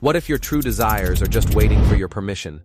What if your true desires are just waiting for your permission?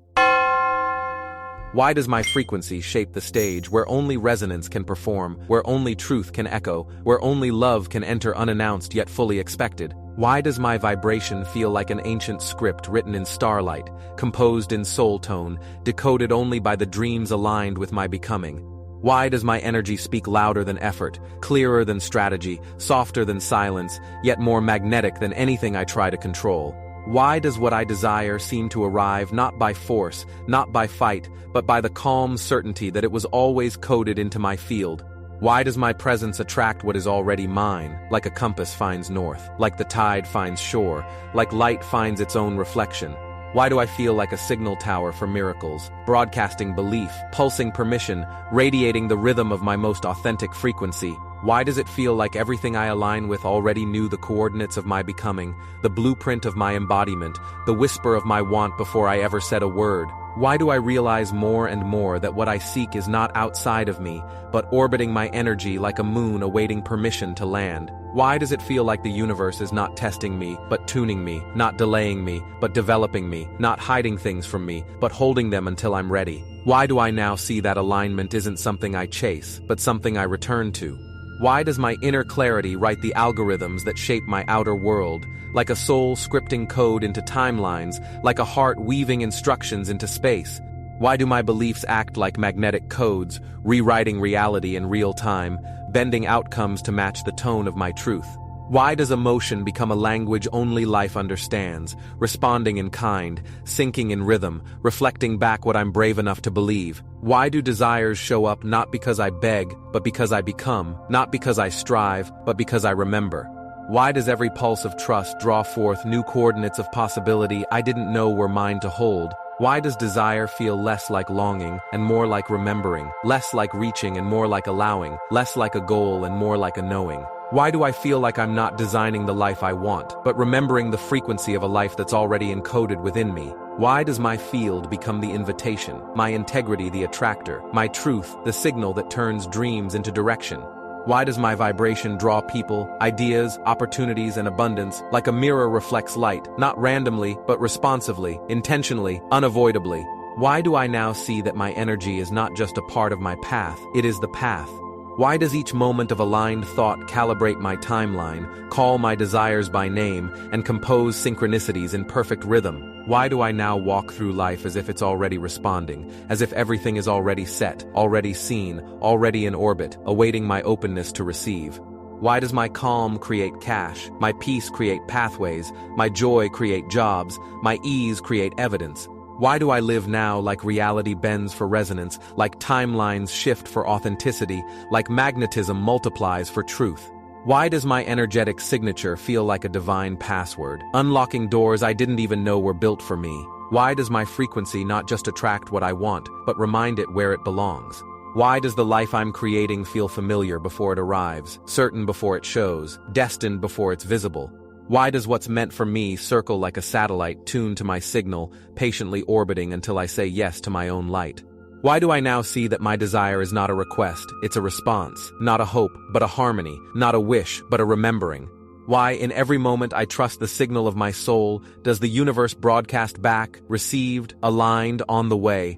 Why does my frequency shape the stage where only resonance can perform, where only truth can echo, where only love can enter unannounced yet fully expected? Why does my vibration feel like an ancient script written in starlight, composed in soul tone, decoded only by the dreams aligned with my becoming? Why does my energy speak louder than effort, clearer than strategy, softer than silence, yet more magnetic than anything I try to control? Why does what I desire seem to arrive not by force, not by fight, but by the calm certainty that it was always coded into my field? Why does my presence attract what is already mine, like a compass finds north, like the tide finds shore, like light finds its own reflection? Why do I feel like a signal tower for miracles, broadcasting belief, pulsing permission, radiating the rhythm of my most authentic frequency? Why does it feel like everything I align with already knew the coordinates of my becoming, the blueprint of my embodiment, the whisper of my want before I ever said a word? Why do I realize more and more that what I seek is not outside of me, but orbiting my energy like a moon awaiting permission to land? Why does it feel like the universe is not testing me, but tuning me, not delaying me, but developing me, not hiding things from me, but holding them until I'm ready? Why do I now see that alignment isn't something I chase, but something I return to? Why does my inner clarity write the algorithms that shape my outer world, like a soul scripting code into timelines, like a heart weaving instructions into space? Why do my beliefs act like magnetic codes, rewriting reality in real time, bending outcomes to match the tone of my truth? Why does emotion become a language only life understands, responding in kind, syncing in rhythm, reflecting back what I'm brave enough to believe? Why do desires show up not because I beg, but because I become, not because I strive, but because I remember? Why does every pulse of trust draw forth new coordinates of possibility I didn't know were mine to hold? Why does desire feel less like longing and more like remembering, less like reaching and more like allowing, less like a goal and more like a knowing? Why do I feel like I'm not designing the life I want, but remembering the frequency of a life that's already encoded within me? Why does my field become the invitation, my integrity the attractor, my truth the signal that turns dreams into direction? Why does my vibration draw people, ideas, opportunities, and abundance like a mirror reflects light, not randomly, but responsively, intentionally, unavoidably? Why do I now see that my energy is not just a part of my path, it is the path? Why does each moment of aligned thought calibrate my timeline, call my desires by name, and compose synchronicities in perfect rhythm? Why do I now walk through life as if it's already responding, as if everything is already set, already seen, already in orbit, awaiting my openness to receive? Why does my calm create cash, my peace create pathways, my joy create jobs, my ease create evidence? Why do I live now like reality bends for resonance, like timelines shift for authenticity, like magnetism multiplies for truth? Why does my energetic signature feel like a divine password, unlocking doors I didn't even know were built for me? Why does my frequency not just attract what I want, but remind it where it belongs? Why does the life I'm creating feel familiar before it arrives, certain before it shows, destined before it's visible? Why does what's meant for me circle like a satellite tuned to my signal, patiently orbiting until I say yes to my own light? Why do I now see that my desire is not a request, it's a response, not a hope, but a harmony, not a wish, but a remembering? Why, in every moment I trust the signal of my soul, does the universe broadcast back, received, aligned, on the way?